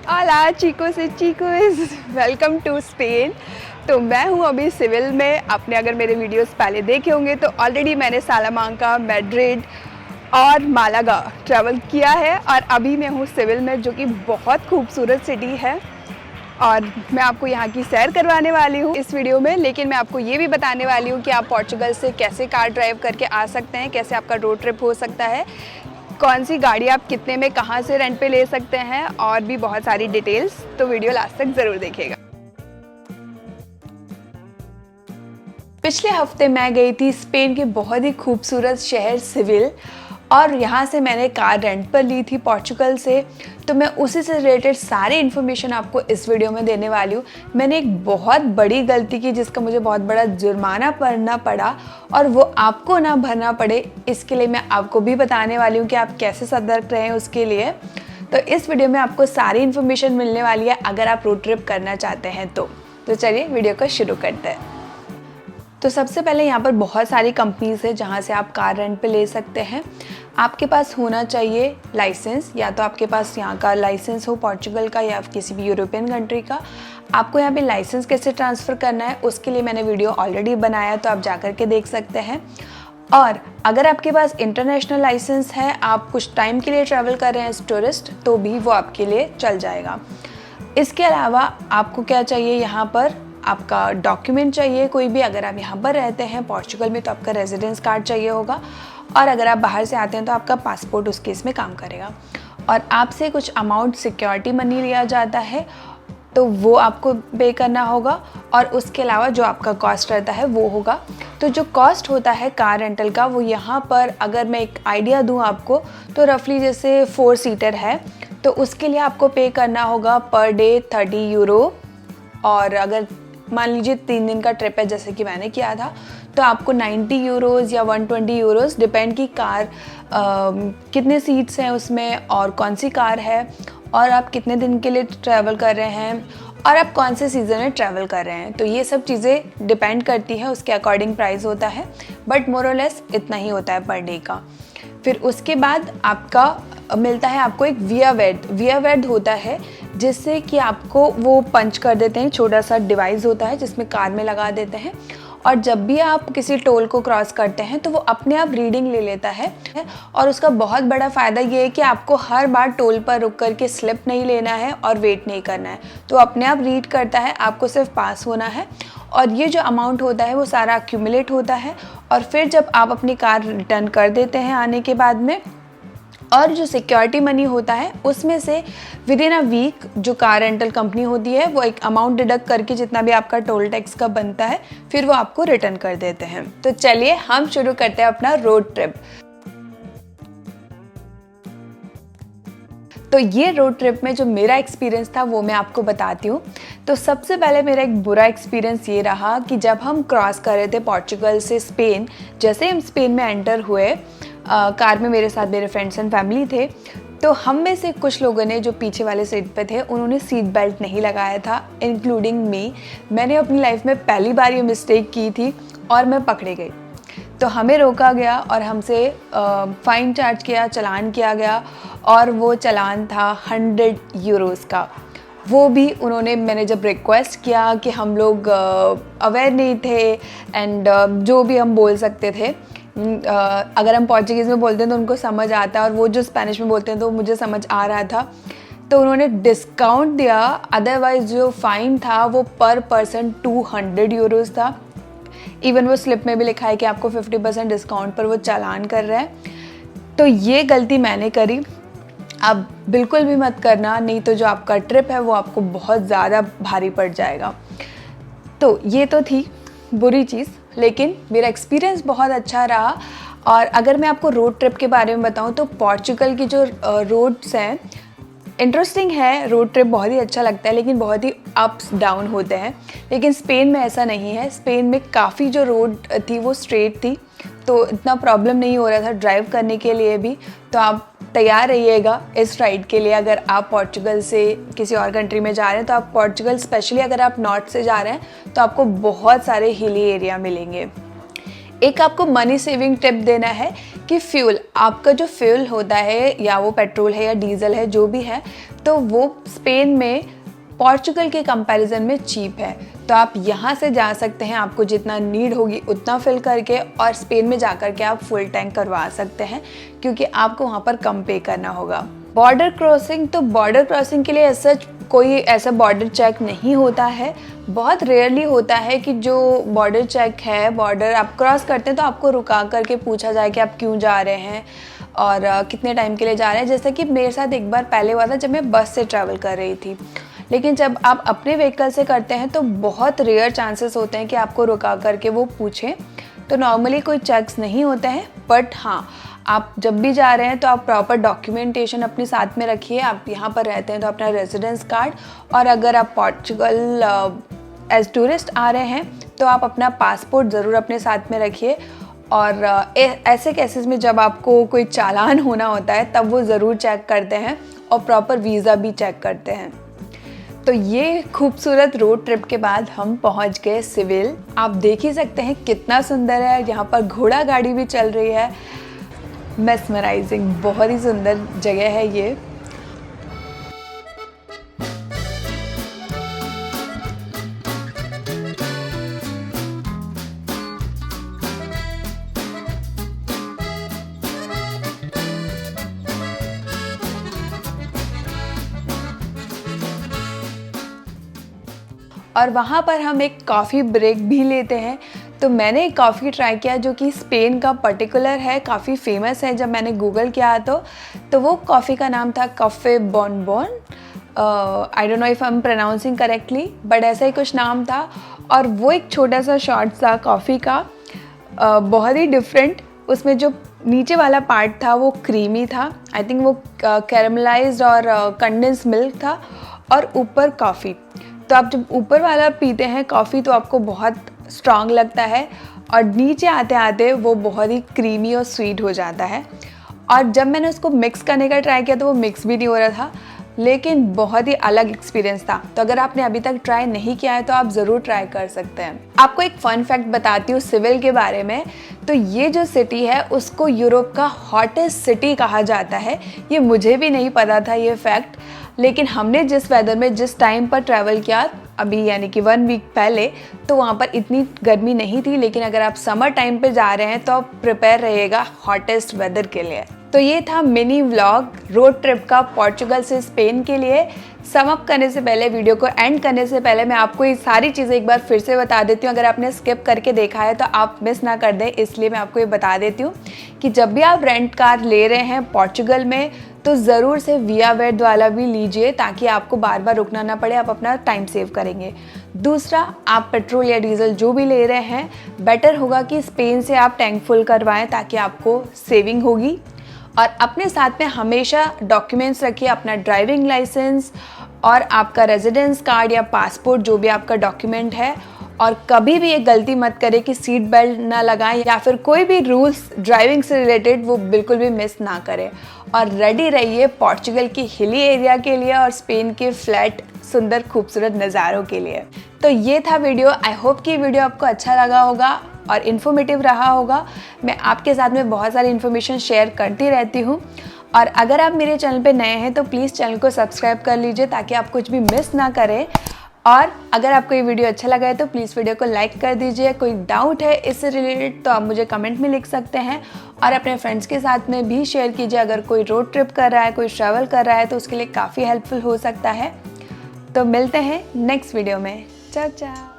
Hola chicos y chicos, welcome to Spain. तो मैं हूँ अभी सिविल में। आपने अगर मेरे वीडियोस पहले देखे होंगे तो ऑलरेडी मैंने सालामांका, मैड्रिड और मालागा ट्रैवल किया है और अभी मैं हूँ सिविल में, जो कि बहुत खूबसूरत सिटी है और मैं आपको यहाँ की सैर करवाने वाली हूँ इस वीडियो में। लेकिन मैं आपको ये भी बताने वाली हूँ कि आप पोर्चुगल से कैसे कार ड्राइव करके आ सकते हैं, कैसे आपका रोड ट्रिप हो सकता है, कौन सी गाड़ी आप कितने में कहाँ से रेंट पे ले सकते हैं और भी बहुत सारी डिटेल्स। तो वीडियो लास्ट तक ज़रूर देखिएगा। पिछले हफ्ते मैं गई थी स्पेन के बहुत ही खूबसूरत शहर सिविल और यहाँ से मैंने कार रेंट पर ली थी पोर्चुगल से। तो मैं उसी से रिलेटेड सारी इन्फॉर्मेशन आपको इस वीडियो में देने वाली हूँ। मैंने एक बहुत बड़ी गलती की जिसका मुझे बहुत बड़ा जुर्माना भरना पड़ा और वो आपको ना भरना पड़े, इसके लिए मैं आपको भी बताने वाली हूँ कि आप कैसे सतर्क रहें उसके लिए। तो इस वीडियो में आपको सारी इन्फॉर्मेशन मिलने वाली है अगर आप रोड ट्रिप करना चाहते हैं तो चलिए वीडियो को शुरू करते हैं। तो सबसे पहले यहाँ पर बहुत सारी कंपनीज़ है जहाँ से आप कार रेंट पे ले सकते हैं। आपके पास होना चाहिए लाइसेंस, या तो आपके पास यहाँ का लाइसेंस हो पोर्चुगल का या किसी भी यूरोपियन कंट्री का। आपको यहाँ पे लाइसेंस कैसे ट्रांसफ़र करना है उसके लिए मैंने वीडियो ऑलरेडी बनाया, तो आप जा कर के देख सकते हैं। और अगर आपके पास इंटरनेशनल लाइसेंस है, आप कुछ टाइम के लिए ट्रैवल कर रहे हैं एज टूरिस्ट, तो भी वो आपके लिए चल जाएगा। इसके अलावा आपको क्या चाहिए, यहाँ पर आपका डॉक्यूमेंट चाहिए कोई भी। अगर आप यहाँ पर रहते हैं पोर्चुगल में तो आपका रेजिडेंस कार्ड चाहिए होगा, और अगर आप बाहर से आते हैं तो आपका पासपोर्ट उस केस में काम करेगा। और आपसे कुछ अमाउंट सिक्योरिटी मनी लिया जाता है, तो वो आपको पे करना होगा। और उसके अलावा जो आपका कॉस्ट रहता है वो होगा। तो जो कॉस्ट होता है कार रेंटल का, वो यहाँ पर अगर मैं एक आइडिया दूँ आपको, तो रफली जैसे 4 सीटर है तो उसके लिए आपको पे करना होगा पर डे 30 यूरो। और अगर मान लीजिए 3 दिन का ट्रिप है जैसे कि मैंने किया था, तो आपको 90 यूरोज़ या 120 यूरोज़, डिपेंड की कार कितने सीट्स हैं उसमें और कौन सी कार है और आप कितने दिन के लिए ट्रैवल कर रहे हैं और आप कौन से सीज़न में ट्रैवल कर रहे हैं। तो ये सब चीज़ें डिपेंड करती है, उसके अकॉर्डिंग प्राइस होता है, बट मोर और लेस इतना ही होता है पर डे का। फिर उसके बाद आपका मिलता है आपको एक विया वेड होता है, जिससे कि आपको वो पंच कर देते हैं। छोटा सा डिवाइस होता है जिसमें कार में लगा देते हैं, और जब भी आप किसी टोल को क्रॉस करते हैं तो वो अपने आप रीडिंग ले लेता है। और उसका बहुत बड़ा फ़ायदा ये है कि आपको हर बार टोल पर रुक कर के स्लिप नहीं लेना है और वेट नहीं करना है, तो अपने आप रीड करता है, आपको सिर्फ पास होना है। और ये जो अमाउंट होता है वो सारा एक्यूमुलेट होता है, और फिर जब आप अपनी कार रिटर्न कर देते हैं आने के बाद में, और जो सिक्योरिटी मनी होता है उसमें से विद इन अ वीक जो कार रेंटल कंपनी होती है वो एक अमाउंट डिडक्ट करके जितना भी आपका टोल टैक्स का बनता है फिर वो आपको रिटर्न कर देते हैं। तो चलिए हम शुरू करते हैं अपना रोड ट्रिप। तो ये रोड ट्रिप में जो मेरा एक्सपीरियंस था वो मैं आपको बताती हूँ। तो सबसे पहले मेरा एक बुरा एक्सपीरियंस ये रहा कि जब हम क्रॉस कर रहे थे पोर्चुगल से स्पेन, जैसे हम स्पेन में एंटर हुए, कार में मेरे साथ मेरे फ्रेंड्स एंड फैमिली थे, तो हम में से कुछ लोगों ने जो पीछे वाले सीट पे थे उन्होंने सीट बेल्ट नहीं लगाया था, इंक्लूडिंग मी। मैंने अपनी लाइफ में पहली बार ये मिस्टेक की थी और मैं पकड़ी गई। तो हमें रोका गया और हमसे फ़ाइन चार्ज किया, चालान किया गया, और वो चालान था 100 यूरोज़ का। वो भी उन्होंने, मैंने जब रिक्वेस्ट किया कि हम लोग अवेयर नहीं थे एंड जो भी हम बोल सकते थे, अगर हम पोर्चुगीज़ में बोलते हैं तो उनको समझ आता है, और वो जो स्पेनिश में बोलते हैं तो मुझे समझ आ रहा था, तो उन्होंने डिस्काउंट दिया। अदरवाइज़ जो फ़ाइन था वो पर पर्सन 200 यूरोज़ था। इवन वो स्लिप में भी लिखा है कि आपको 50% डिस्काउंट पर वो चालान कर रहा है। तो ये गलती मैंने करी, आप बिल्कुल भी मत करना, नहीं तो जो आपका ट्रिप है वो आपको बहुत ज़्यादा भारी पड़ जाएगा। तो ये तो थी बुरी चीज़, लेकिन मेरा एक्सपीरियंस बहुत अच्छा रहा। और अगर मैं आपको रोड ट्रिप के बारे में बताऊं तो पोर्चुगल की जो रोड्स हैं इंटरेस्टिंग है, रोड ट्रिप बहुत ही अच्छा लगता है, लेकिन बहुत ही अप्स डाउन होते हैं। लेकिन स्पेन में ऐसा नहीं है। स्पेन में काफ़ी जो रोड थी वो स्ट्रेट थी, तो इतना प्रॉब्लम नहीं हो रहा था ड्राइव करने के लिए भी। तो आप तैयार रहिएगा इस राइड के लिए। अगर आप पोर्चुगल से किसी और कंट्री में जा रहे हैं तो आप पोर्चुगल, स्पेशली अगर आप नॉर्थ से जा रहे हैं तो आपको बहुत सारे हिली एरिया मिलेंगे। एक आपको मनी सेविंग टिप देना है कि फ्यूल, आपका जो फ्यूल होता है या वो पेट्रोल है या डीजल है जो भी है, तो वो स्पेन में पोर्चुगल के कंपैरिजन में चीप है। तो आप यहाँ से जा सकते हैं, आपको जितना नीड होगी उतना फिल करके, और स्पेन में जा कर के आप फुल टैंक करवा सकते हैं क्योंकि आपको वहाँ पर कम पे करना होगा। बॉर्डर क्रॉसिंग, तो बॉर्डर क्रॉसिंग के लिए सच कोई ऐसा बॉर्डर चेक नहीं होता है। बहुत रेयरली होता है कि जो बॉर्डर चेक है, बॉर्डर आप क्रॉस करते हैं तो आपको रुका करके पूछा जाए कि आप क्यों जा रहे हैं और कितने टाइम के लिए जा रहे हैं। जैसे कि मेरे साथ एक बार पहले हुआ था जब मैं बस से ट्रैवल कर रही थी। लेकिन जब आप अपने व्हीकल से करते हैं तो बहुत रेयर चांसेस होते हैं कि आपको रुका करके वो पूछें। तो नॉर्मली कोई चेक्स नहीं होते हैं, बट हाँ, आप जब भी जा रहे हैं तो आप प्रॉपर डॉक्यूमेंटेशन अपने साथ में रखिए। आप यहाँ पर रहते हैं तो अपना रेजिडेंस कार्ड, और अगर आप पोर्चुगल एज टूरिस्ट आ रहे हैं तो आप अपना पासपोर्ट ज़रूर अपने साथ में रखिए। और ऐसे केसेस में जब आपको कोई चालान होना होता है तब वो ज़रूर चेक करते हैं, और प्रॉपर वीज़ा भी चेक करते हैं। तो ये खूबसूरत रोड ट्रिप के बाद हम पहुंच गए सिविल। आप देख ही सकते हैं कितना सुंदर है, यहाँ पर घोड़ा गाड़ी भी चल रही है। मेस्मराइजिंग, बहुत ही सुंदर जगह है ये। और वहाँ पर हम एक कॉफ़ी ब्रेक भी लेते हैं। तो मैंने एक कॉफ़ी ट्राई किया जो कि स्पेन का पर्टिकुलर है, काफ़ी फेमस है। जब मैंने गूगल किया तो वो कॉफ़ी का नाम था cafe Bonbon. I don't know if I am pronouncing correctly, but ऐसा ही कुछ नाम था। और वो एक छोटा सा शॉट था कॉफ़ी का, बहुत ही डिफरेंट। उसमें जो नीचे वाला पार्ट था वो क्रीमी था, आई थिंक वो कैरमलाइज्ड और कंडेंस मिल्क था, और ऊपर कॉफ़ी। तो आप जब ऊपर वाला पीते हैं कॉफ़ी तो आपको बहुत स्ट्रॉन्ग लगता है, और नीचे आते आते वो बहुत ही क्रीमी और स्वीट हो जाता है। और जब मैंने उसको मिक्स करने का ट्राई किया तो वो मिक्स भी नहीं हो रहा था, लेकिन बहुत ही अलग एक्सपीरियंस था। तो अगर आपने अभी तक ट्राई नहीं किया है तो आप ज़रूर ट्राई कर सकते हैं। आपको एक फ़न फैक्ट बताती हूँ सिविल के बारे में। तो ये जो सिटी है उसको यूरोप का हॉटेस्ट सिटी कहा जाता है। ये मुझे भी नहीं पता था ये फैक्ट, लेकिन हमने जिस वेदर में जिस टाइम पर ट्रैवल किया अभी, यानी कि 1 वीक पहले, तो वहाँ पर इतनी गर्मी नहीं थी। लेकिन अगर आप समर टाइम पे जा रहे हैं तो आप प्रिपेयर रहिएगा हॉटेस्ट वेदर के लिए। तो ये था मिनी व्लॉग रोड ट्रिप का पोर्चुगल से स्पेन के लिए। सम अप करने से पहले, वीडियो को एंड करने से पहले मैं आपको ये सारी चीज़ें एक बार फिर से बता देती हूँ। अगर आपने स्किप करके देखा है तो आप मिस ना कर दें, इसलिए मैं आपको ये बता देती हूँ कि जब भी आप रेंट कार ले रहे हैं पोर्चुगल में तो ज़रूर से विया वेड वाला भी लीजिए, ताकि आपको बार बार रुकना ना पड़े, आप अपना टाइम सेव करेंगे। दूसरा, आप पेट्रोल या डीजल जो भी ले रहे हैं, बेटर होगा कि स्पेन से आप टैंक फुल करवाएं ताकि आपको सेविंग होगी। और अपने साथ में हमेशा डॉक्यूमेंट्स रखिए, अपना ड्राइविंग लाइसेंस और आपका रेजिडेंस कार्ड या पासपोर्ट, जो भी आपका डॉक्यूमेंट है। और कभी भी एक गलती मत करें कि सीट बेल्ट ना लगाएं या फिर कोई भी रूल्स ड्राइविंग से रिलेटेड वो बिल्कुल भी मिस ना करें। और रेडी रहिए पोर्चुगल की हिली एरिया के लिए और स्पेन के फ्लैट सुंदर खूबसूरत नज़ारों के लिए। तो ये था वीडियो। आई होप कि वीडियो आपको अच्छा लगा होगा और इन्फॉर्मेटिव रहा होगा। मैं आपके साथ में बहुत सारी इन्फॉर्मेशन शेयर करती रहती हूँ। और अगर आप मेरे चैनल पे नए हैं तो प्लीज़ चैनल को सब्सक्राइब कर लीजिए ताकि आप कुछ भी मिस ना करें। और अगर आपको ये वीडियो अच्छा लगा है तो प्लीज़ वीडियो को लाइक कर दीजिए। कोई डाउट है इससे रिलेटेड तो आप मुझे कमेंट में लिख सकते हैं, और अपने फ्रेंड्स के साथ में भी शेयर कीजिए। अगर कोई रोड ट्रिप कर रहा है, कोई ट्रैवल कर रहा है तो उसके लिए काफ़ी हेल्पफुल हो सकता है। तो मिलते हैं नेक्स्ट वीडियो में। चाओ चाओ।